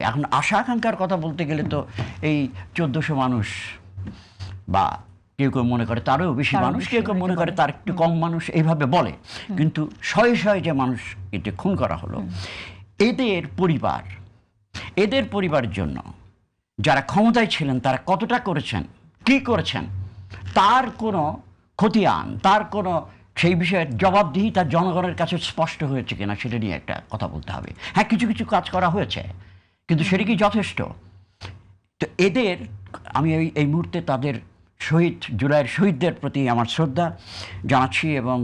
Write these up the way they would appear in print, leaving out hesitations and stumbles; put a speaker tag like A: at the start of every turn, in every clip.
A: এখন আশা আকাঙ্ক্ষার কথা বলতে গেলে তো এই 1400 মানুষ বা কেউ কেউ মনে করে তারও বেশি মানুষ, কেউ কেউ মনে করে তার একটু কম মানুষ, এইভাবে বলে। কিন্তু শয়ে শয়ে যে মানুষ এতে খুন করা হলো, এদের পরিবারের জন্য যারা ক্ষমতায় ছিলেন তারা কতটা করেছেন, কি করেছেন, তার কোনো খতিয়ান, তার কোনো সেই বিষয়ে জবাবদিহি তার জনগণের কাছে স্পষ্ট হয়েছে কিনা সেটা নিয়ে একটা কথা বলতে হবে। হ্যাঁ, কিছু কিছু কাজ করা হয়েছে, কিন্তু সেটা কি যথেষ্ট? তো এদের আমি এই মুহূর্তে তাদের জুলাইয়ের শহীদদের প্রতি আমার শ্রদ্ধা জানাচ্ছি এবং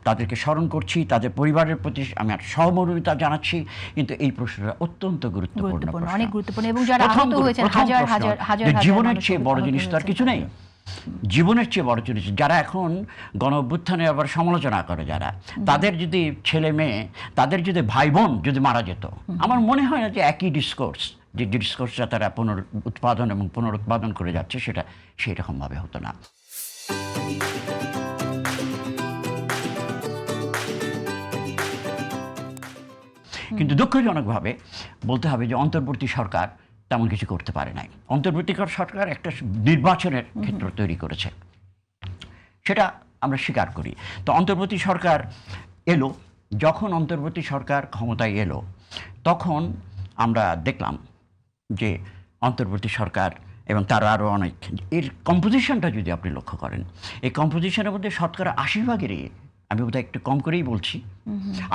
A: তাদেরকে স্মরণ করছি, তাদের পরিবারের প্রতি আমি সহমর্মিতা জানাচ্ছি। কিন্তু এই প্রশ্নটা অত্যন্ত গুরুত্বপূর্ণ,
B: অনেক গুরুত্বপূর্ণ। এবং যারা আহত হয়েছেন হাজার হাজার হাজার,
A: জীবনের চেয়ে বড় জিনিস তো আর কিছু নেই। জীবনের চেয়ে বড় জিনিস, যারা এখন গণ অভ্যুত্থানে আবার সমালোচনা করে, যারা তাদের যদি ছেলে মেয়ে, তাদের যদি ভাই বোন যদি মারা যেত, আমার মনে হয় না যে একই যে ডিসকোর্সটা তারা পুনরুৎপাদন এবং পুনরুৎপাদন করে যাচ্ছে সেটা সেই রকমভাবে হতো না। কিন্তু দুঃখজনকভাবে বলতে হবে যে অন্তর্বর্তী সরকার তেমন কিছু করতে পারে নাই। অন্তর্বর্তীকার সরকার একটা নির্বাচনের ক্ষেত্র তৈরি করেছে, সেটা আমরা স্বীকার করি। তো অন্তর্বর্তী সরকার এলো, যখন অন্তর্বর্তী সরকার ক্ষমতায় এলো তখন আমরা দেখলাম যে অন্তর্বর্তী সরকার এবং তার আরও অনেক, এর কম্পোজিশনটা যদি আপনি লক্ষ্য করেন, এই কম্পোজিশনের মধ্যে শতকরা 80 ভাগেরই, আমি বোধহয় একটু কম করেই বলছি,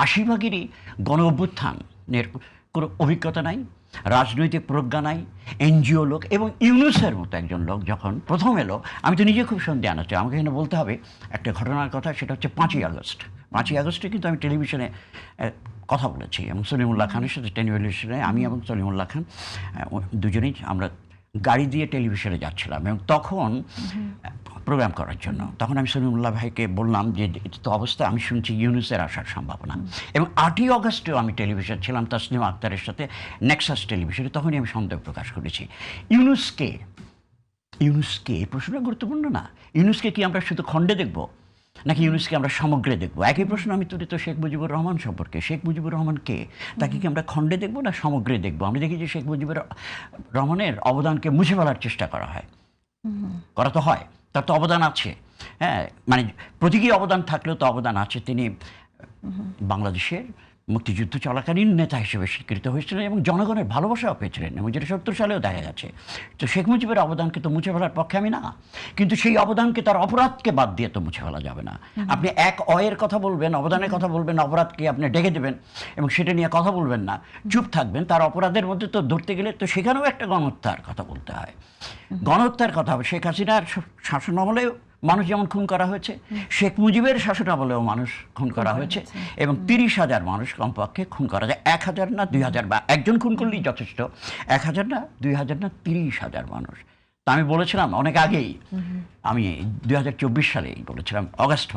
A: 80 ভাগেরই গণ অভ্যুত্থানের কোনো অভিজ্ঞতা নাই, রাজনৈতিক প্রজ্ঞা নাই, এনজিও লোক। এবং ইউনুসের মতো একজন লোক যখন প্রথম এলো, আমি তো নিজে খুব সন্দেহ আছি, আমাকে এখানে বলতে হবে একটা ঘটনার কথা, সেটা হচ্ছে 5ই আগস্ট। 5ই আগস্টে কিন্তু আমি টেলিভিশনে কথা বলেছি এবং সলিমুল্লাহ খানের সাথে টেলিভিশনে, আমি এবং সলিমুল্লাহ খান দুজনেই আমরা গাড়ি দিয়ে টেলিভিশনে যাচ্ছিলাম এবং তখন প্রোগ্রাম করার জন্য। তখন আমি সলিমুল্লাহ ভাইকে বললাম যে এটা তো অবস্থা, আমি শুনছি ইউনুসের আসার সম্ভাবনা। এবং 8ই আগস্টেও আমি টেলিভিশন ছিলাম তাসলিমা আক্তারের সাথে নেক্সাস টেলিভিশনে, তখনই আমি সন্দেহ প্রকাশ করেছি ইউনুসকে এই প্রশ্নটা গুরুত্বপূর্ণ না। ইউনুসকে কি আমরা শুধু খণ্ডে দেখব নাকি ইউনুসকে আমরা সমগ্রে দেখব? একই প্রশ্ন আমি তুলি তো শেখ মুজিবুর রহমান সম্পর্কে। শেখ মুজিবুর রহমান কে, তাকে কি আমরা খণ্ডে দেখব না সমগ্রে দেখব? আমরা দেখি যে শেখ মুজিবুর রহমানের অবদানকে মুছে ফেলার চেষ্টা করা হয়, করা তো হয়, তার তো অবদান আছে। হ্যাঁ, মানে প্রতীকী অবদান থাকলেও তো অবদান আছে। তিনি বাংলাদেশের মুক্তিযুদ্ধ চলাকালীন নেতা হিসেবে স্বীকৃত হয়েছিলেন এবং জনগণের ভালোবাসাও পেয়েছিলেন, এবং যেটা 70 সালেও দেখা গেছে। তো শেখ মুজিবের অবদানকে তো মুছে ফেলার পক্ষে আমি না, কিন্তু সেই অবদানকে, তার অপরাধকে বাদ দিয়ে তো মুছে ফেলা যাবে না। আপনি এক অয়ের কথা বলবেন, অবদানের কথা বলবেন, অপরাধকে আপনি ডেকে দেবেন এবং সেটা নিয়ে কথা বলবেন না, চুপ থাকবেন। তার অপরাধের মধ্যে তো ধরতে গেলে তো সেখানেও একটা গণহত্যার কথা বলতে হয়, গণহত্যার কথা হবে। শেখ হাসিনার শাসনামলেও মানুষ যেমন খুন করা হয়েছে, শেখ মুজিবের শাসনামলেও মানুষ খুন করা হয়েছে এবং 30,000 মানুষ কমপক্ষে খুন করা যায়। 1,000 না 2,000, বা একজন খুন করলেই যথেষ্ট। 1,000 না 2,000 না 30,000 মানুষ। তা আমি বলেছিলাম অনেক আগেই, আমি 2024 সালেই বলেছিলাম, অগাস্ট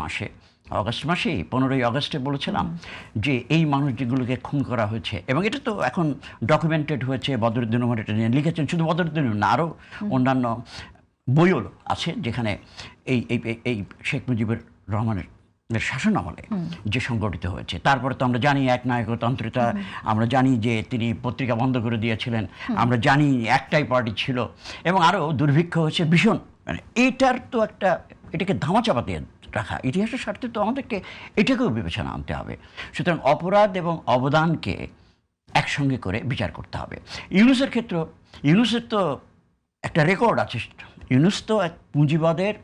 A: মাসে 15ই আগস্টে বলেছিলাম যে এই মানুষ যেগুলোকে খুন করা হয়েছে, এবং এটা তো এখন ডকুমেন্টেড হয়েছে, বদরুদ্দিন ওমর এটা নিয়ে লিখেছেন, শুধু বদরুদ্দিন না, আরও অন্যান্য বইও আছে যেখানে এই শেখ মুজিবুর রহমানের শাসনামলে যে সংগঠিত হয়েছে। তারপরে তো আমরা জানি একনায়কতন্ত্রটা, আমরা জানি যে তিনি পত্রিকা বন্ধ করে দিয়েছিলেন, আমরা জানি একটাই পার্টি ছিল, এবং আরও দুর্ভিক্ষ হয়েছে ভীষণ। মানে এটার তো একটা, এটাকে ধামাচাপা দিয়ে রাখা, ইতিহাসের স্বার্থে তো আমাদেরকে এটাকেও বিবেচনা আনতে হবে। সুতরাং অপরাধ এবং অবদানকে একসঙ্গে করে বিচার করতে হবে। ইউনুসের ক্ষেত্রে, ইউনুসের তো একটা রেকর্ড আছে। ইউনুস তো এক পুঁজিবাদের,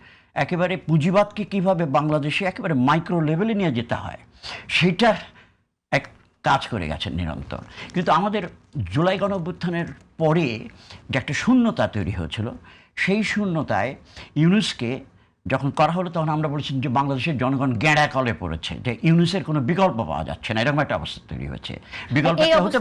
A: একেবারে পুঁজিবাদকে কীভাবে বাংলাদেশে একেবারে মাইক্রো লেভেলে নিয়ে যেতে হয় সেইটার এক কাজ করে গেছেন নিরন্তর। কিন্তু আমাদের জুলাই গণঅভ্যুত্থানের পরে যে একটা শূন্যতা তৈরি হয়েছিল, সেই শূন্যতায় ইউনুসকে যখন করা হলো তখন আমরা বলেছি যে বাংলাদেশের জনগণ গেঁড়া কলে পড়েছে, যে ইউনুসের কোনো বিকল্প পাওয়া যাচ্ছে না, এরকম একটা অবস্থা তৈরি হয়েছে। বিকল্পটা হতে